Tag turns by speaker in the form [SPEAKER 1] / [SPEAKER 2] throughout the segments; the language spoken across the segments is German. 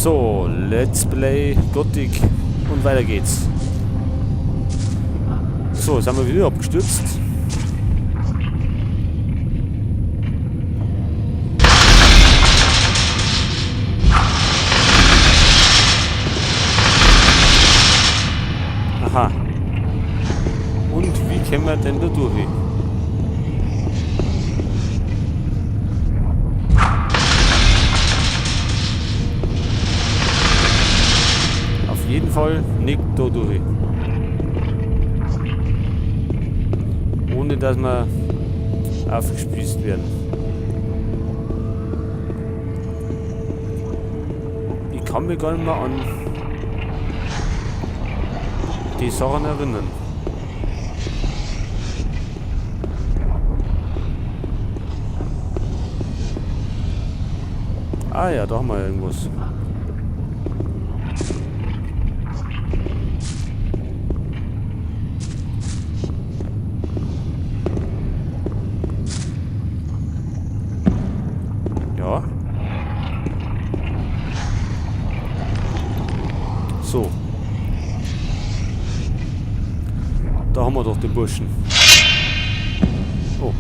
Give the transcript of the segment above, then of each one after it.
[SPEAKER 1] So, Let's Play Gothic und weiter geht's. So, jetzt haben wir wieder abgestürzt. Aha. Und wie kommen wir denn da durch? Auf jeden Fall nicht da durch. Ohne dass wir aufgespießt werden. Ich kann mich gar nicht mehr an die Sachen erinnern. Ah ja, da haben wir irgendwas. Ja. So. Da haben wir doch den Burschen. Oh.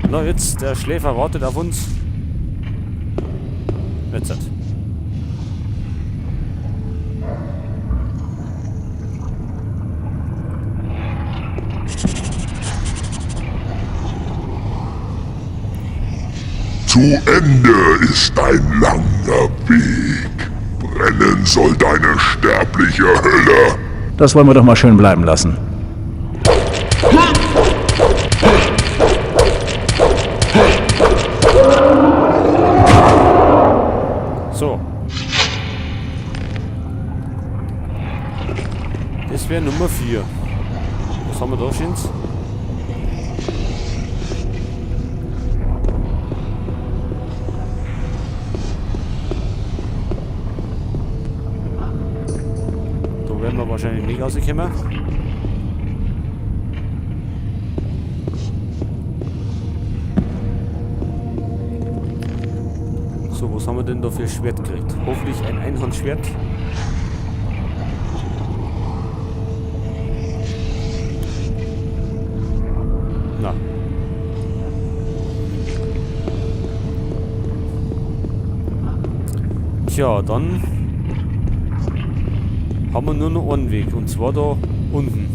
[SPEAKER 1] Na jetzt, der Schläfer wartet auf uns. Jetzt hat.
[SPEAKER 2] Zu Ende ist ein langer Weg. Brennen soll deine sterbliche Hölle.
[SPEAKER 3] Das wollen wir doch mal schön bleiben lassen.
[SPEAKER 1] So. Das wäre Nummer 4. Was haben wir da, Schins? Da werden wir wahrscheinlich nicht rauskommen. So, was haben wir denn da für ein Schwert gekriegt? Hoffentlich ein Einhandschwert. Na. Tja, dann haben wir nur noch einen Weg, und zwar da unten.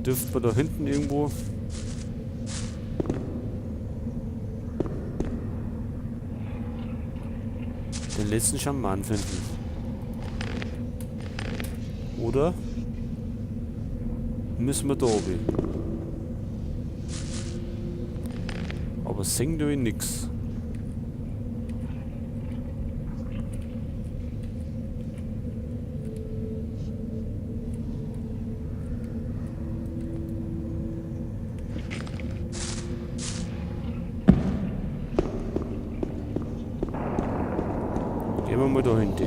[SPEAKER 1] Dürften wir da hinten irgendwo den letzten Schaman finden. Oder müssen wir da oben? Aber singen tue ich nix. Gehen wir mal da hinten.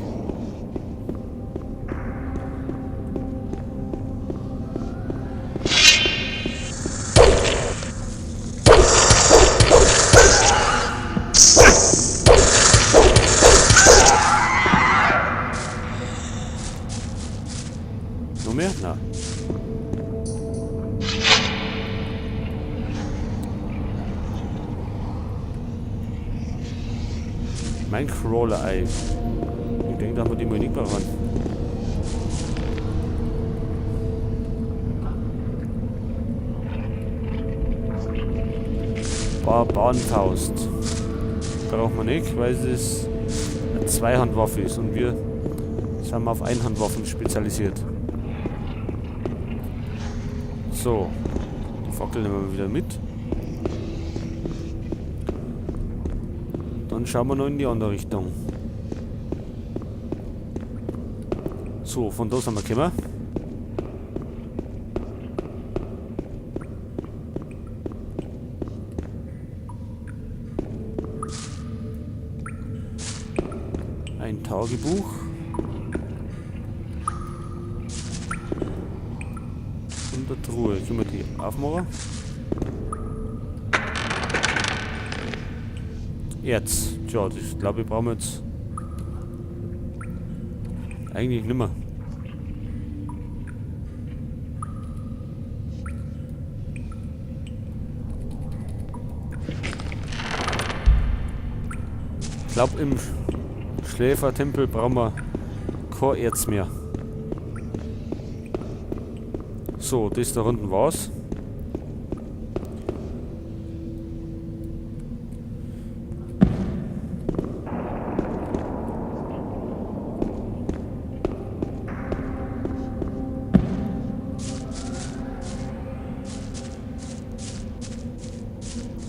[SPEAKER 1] Noch mehr? Nein. Mein Crawler-Ei. Ich denke, da haben wir die mal nicht mehr ran. Barbarenfaust. Braucht man nicht, weil es eine Zweihandwaffe ist und wir sind auf Einhandwaffen spezialisiert. So. Die Fackel nehmen wir wieder mit. Dann schauen wir noch in die andere Richtung. So, von da sind wir gekommen. Ein Tagebuch. In der Truhe. Können wir die aufmachen? Jetzt. Tja, das glaube ich brauchen wir jetzt eigentlich nicht mehr. Ich glaube, im Schläfertempel brauchen wir kein Erz mehr. So, das da unten war's.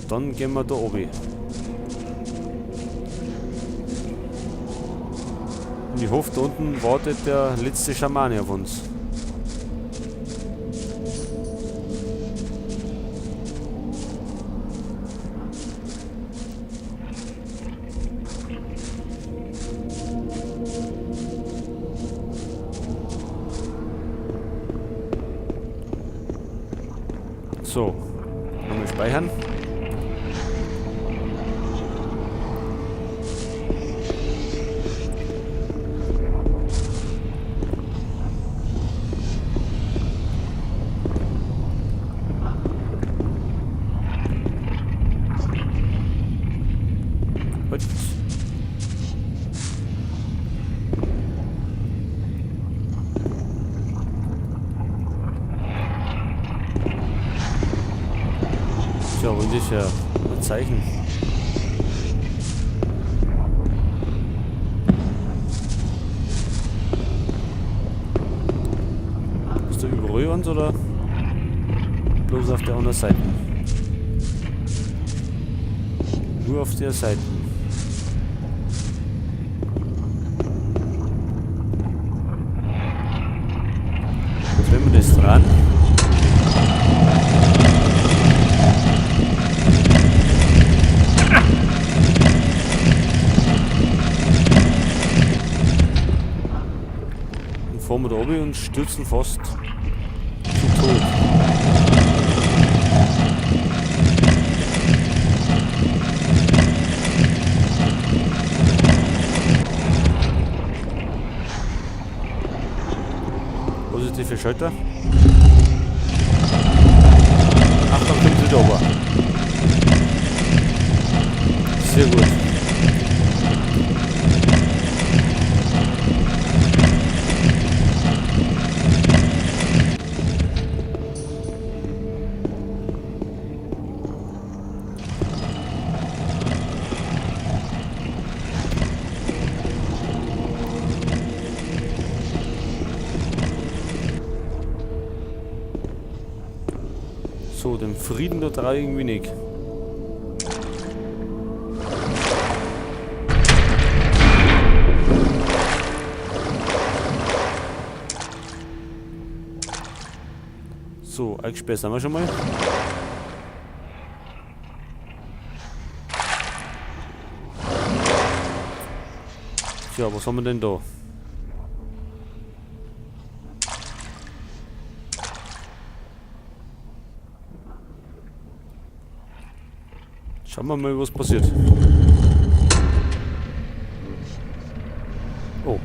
[SPEAKER 1] Dann gehen wir da oben. Und ich hoffe, da unten wartet der letzte Schamane auf uns. So, nochmal speichern. Gut. Ja, und das ist ja ein Zeichen. Ist da überall uns oder bloß auf der anderen Seite? Nur auf der Seite. Wenn wir das dran. Fahren wir da oben und stürzen fast zu Tod. Positive Schalter. Achtung, kommt wieder oben. Sehr gut. So, den Frieden da traue ich irgendwie nicht. So, eingesperrt sind wir schon mal. Tja, was haben wir denn da? Schauen wir mal, was passiert. Oh.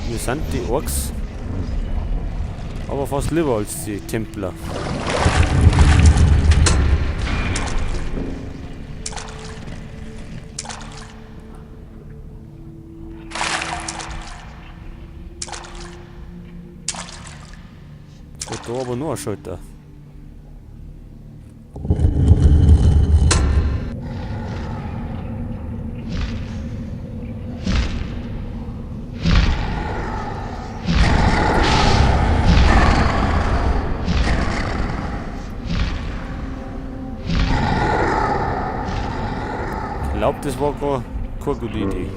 [SPEAKER 1] Wir sind die Orks, aber fast lieber als die Templer. Da aber nur ein Schalter. glaube, das war keine gute Idee.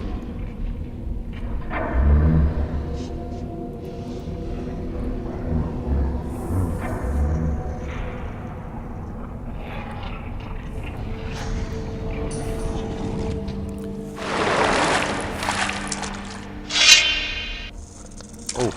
[SPEAKER 1] Oh.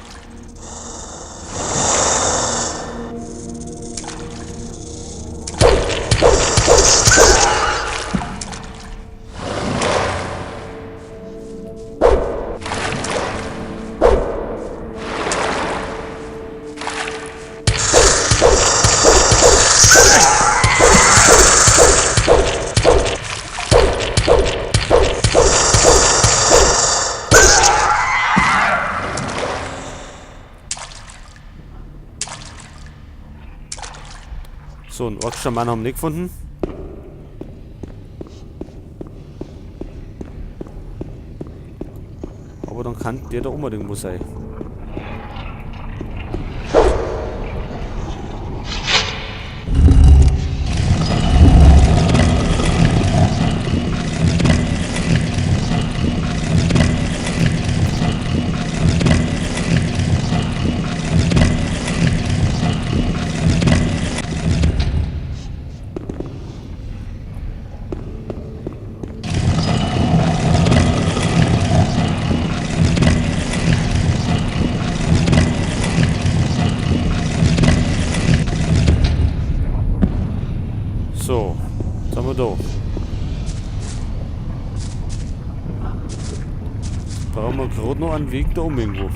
[SPEAKER 1] So, einen orkischen Mann haben wir nicht gefunden. Aber dann kann der da unbedingt irgendwo sein. So, was haben wir da? Brauchen wir gerade noch einen Weg da irgendwo.